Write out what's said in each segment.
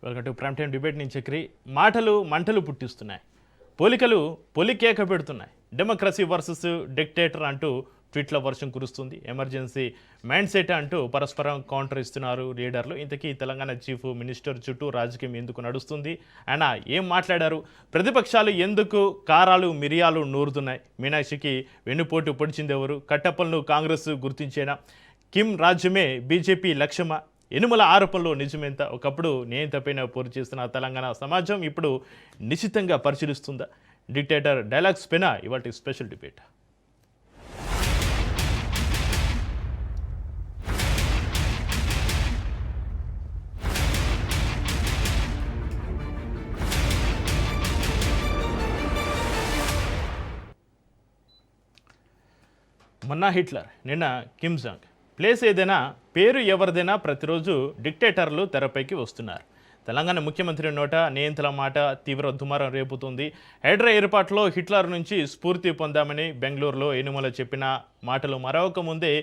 Welcome to prime time debate నుంచి చక్రి. మాటలు మంటలు పుట్టిస్తున్నాయి, పోలికలు పొలికేక పెడుతున్నాయి. డెమోక్రసీ వర్సెస్ డిక్టేటర్ అంటూ ట్వీట్ల వర్షం కురుస్తుంది. ఎమర్జెన్సీ మైండ్ సెట్ అంటూ పరస్పరం కౌంటర్ ఇస్తున్నారు లీడర్లు. ఇంతకీ తెలంగాణ చీఫ్ మినిస్టర్ చుట్టూ రాజకీయం ఎందుకు నడుస్తుంది? ఆయన ఏం మాట్లాడారు? ప్రతిపక్షాలు ఎందుకు కారాలు మిరియాలు నూరుతున్నాయి? మీనాక్షికి వెన్నుపోటు పొడిచింది ఎవరు? కట్టప్పలను కాంగ్రెస్ గుర్తించేనా? కిమ్ రాజ్యమే బీజేపీ లక్ష్యమా? ఎనుమల ఆరోపణలో నిజమెంత? ఒకప్పుడు నేను తప్పైన పోరు చేస్తున్న తెలంగాణ సమాజం ఇప్పుడు నిశ్చితంగా పరిశీలిస్తుందా? డిక్టేటర్ డైలాగ్స్ పైన ఇవాటి స్పెషల్ డిబేట్. మొన్న హిట్లర్, నిన్న కిమ్ జాంగ్. ప్లేస్ ఏదైనా, పేరు ఎవరిదైనా ప్రతిరోజు డిక్టేటర్లు తెరపైకి వస్తున్నారు. తెలంగాణ ముఖ్యమంత్రి నోట నియంత్రణ మాట తీవ్ర దుమారం రేపుతుంది. హైడ్రా ఏర్పాటులో హిట్లర్ నుంచి స్ఫూర్తి పొందామని బెంగళూరులో ఎనుమల చెప్పిన మాటలు మరొక ముందే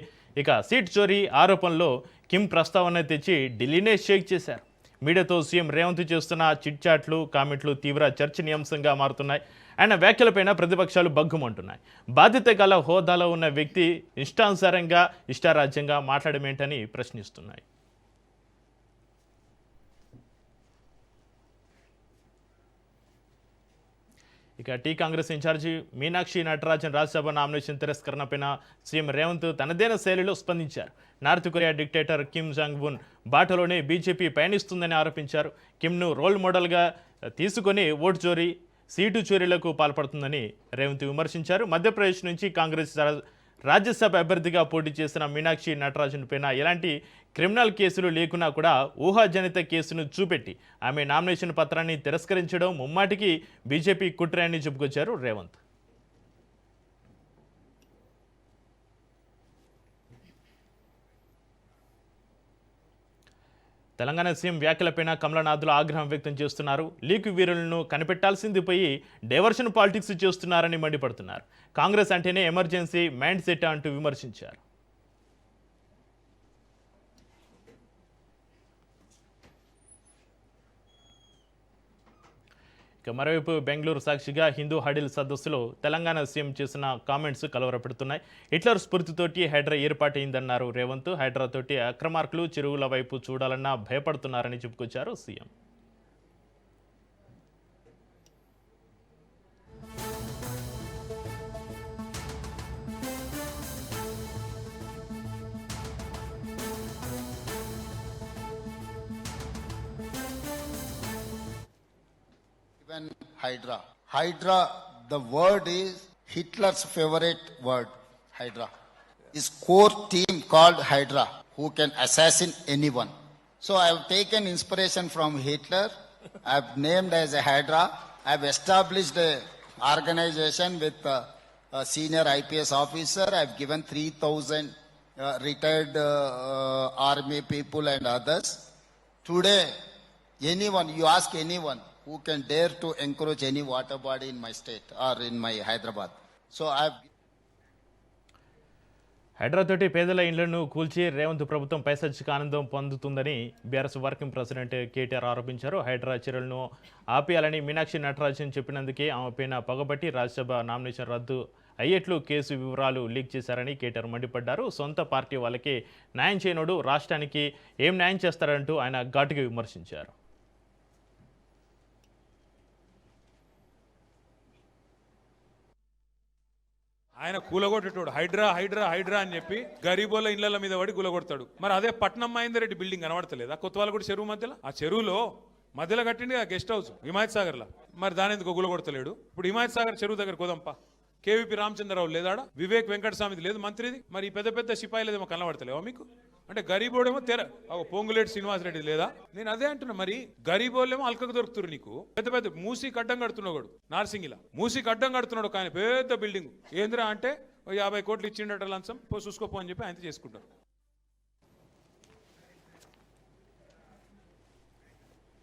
ఇక సీట్ చోరీ ఆరోపణలో కిమ్ ప్రస్తావన తెచ్చి ఢిల్లీనే షేక్ చేశారు. మీడియాతో సీఎం రేవంత్ చేస్తున్న చిట్చాట్లు, కామెంట్లు తీవ్ర చర్చనీయాంశంగా మారుతున్నాయి. ఆయన వ్యాఖ్యలపైన ప్రతిపక్షాలు బగ్గుమంటున్నాయి. బాధ్యత గల హోదాలో ఉన్న వ్యక్తి ఇష్టానుసారంగా ఇష్టారాజ్యంగా మాట్లాడమేంటని ప్రశ్నిస్తున్నాయి. ఇక tea Congress incharge Meenakshi Natarajan Rajya Sabha nomination తిరస్కరణపైన CM Revanth తనదైన శైలిలో స్పందించారు. North Korea dictator Kim Jong Un బాటలోనే బీజేపీ పయనిస్తుందని ఆరోపించారు. కిమ్ను రోల్ మోడల్గా తీసుకొని ఓటు చోరీ, సీటు చోరీలకు పాల్పడుతుందని రేవంత్ విమర్శించారు. మధ్యప్రదేశ్ నుంచి కాంగ్రెస్ రాజ్యసభ అభ్యర్థిగా పోటీ చేసిన మీనాక్షి నటరాజన్ పైన ఎలాంటి క్రిమినల్ కేసులు లేకున్నా కూడా ఊహాజనిత కేసును చూపెట్టి ఆమె నామినేషన్ పత్రాన్ని తిరస్కరించడం ముమ్మాటికి బీజేపీ కుట్ర అని చెప్పుకొచ్చారు రేవంత్. తెలంగాణ సీఎం వ్యాఖ్యలపైన కమలనాథులు ఆగ్రహం వ్యక్తం చేస్తున్నారు. లీకు వీరులను కనిపెట్టాల్సింది పోయి డైవర్షన్ పాలిటిక్స్ చేస్తున్నారని మండిపడుతున్నారు. కాంగ్రెస్ అంటేనే ఎమర్జెన్సీ మైండ్ సెట్ అంటూ విమర్శించారు. ఇక మరోవైపు బెంగళూరు సాక్షిగా హిందూ హడిల్ సదస్సులో తెలంగాణ సీఎం చేసిన కామెంట్స్ కలవరపెడుతున్నాయి. హిట్లర్ స్ఫూర్తితోటి హైడ్రా ఏర్పాటైందన్నారు రేవంత్. హైడ్రాతోటి అక్రమార్కులు చెరువుల వైపు చూడాలన్నా భయపడుతున్నారని చెప్పుకొచ్చారు CM. Hydra. Hydra, the word is Hitler's favorite word, Hydra. His core team called Hydra, who can assassinate anyone. So I have taken inspiration from Hitler. I have named as a Hydra. I have established a organization with a senior IPS officer. I have given 3,000 retired army people and others. Today, anyone, you ask anyone, who can dare to encourage any water body in my state or in my Hyderabad. So హైడ్రాతోటి పేదల ఇళ్లను కూల్చి రేవంత్ ప్రభుత్వం పైశాచిక ఆనందం పొందుతుందని BRS working president KTR ఆరోపించారు. హైడ్రా చర్యలను ఆపేయాలని మీనాక్షి నటరాజన్ చెప్పినందుకే ఆమె పైన పగబట్టి రాజ్యసభ నామినేషన్ రద్దు అయ్యేట్లు కేసు వివరాలు లీక్ చేశారని కేటీఆర్ మండిపడ్డారు. సొంత పార్టీ వాళ్ళకి న్యాయం చేయనోడు రాష్ట్రానికి ఏం న్యాయం చేస్తారంటూ ఆయన ఘాటుగా విమర్శించారు. ఆయన కూలగొట్టేటోడు హైడ్రా హైడ్రా హైడ్రా అని చెప్పి గరీబోళ్ళ ఇళ్ల మీద పడి కూలగొడతాడు. మరి అదే పట్నం మహేందర్ బిల్డింగ్ కనబడతలేదా కొత్తవాళ్ళగూడ చెరువు మధ్యలో? ఆ చెరువులో మధ్యలో కట్టింది ఆ గెస్ట్ హౌస్ హిమాయత్ సాగర్ లా. మరి దాని ఎందుకు కూలగొడతలేడు? ఇప్పుడు హిమాయత్ సాగర్ చెరువు దగ్గర కోదంపా. కేవీపీ రామచంద్రరావు లేదాడా? వివేక్ వెంకటస్వామిది లేదు మంత్రిది? మరి ఈ పెద్ద పెద్ద సిపాయిలేదేమో కనబడతలేవా మీకు? అంటే గరీబోడేమో పొంగులేటి శ్రీనివాసరెడ్డి లేదా? నేను అదే అంటున్నా. మరి గరీబోళ్ళేమో అల్కకు దొరుకుతున్నారు నీకు. పెద్ద పెద్ద మూసీకి అడ్డం కడుతున్నాడు నార్సింగిలా. మూసీకి అడ్డం కడుతున్నాడు ఒక ఆయన పెద్ద బిల్డింగ్. ఏంద్రా అంటే 50 కోట్లు ఇచ్చిండట లంచం, చూసుకోపో అని చెప్పి ఆయన చేసుకుంటారు.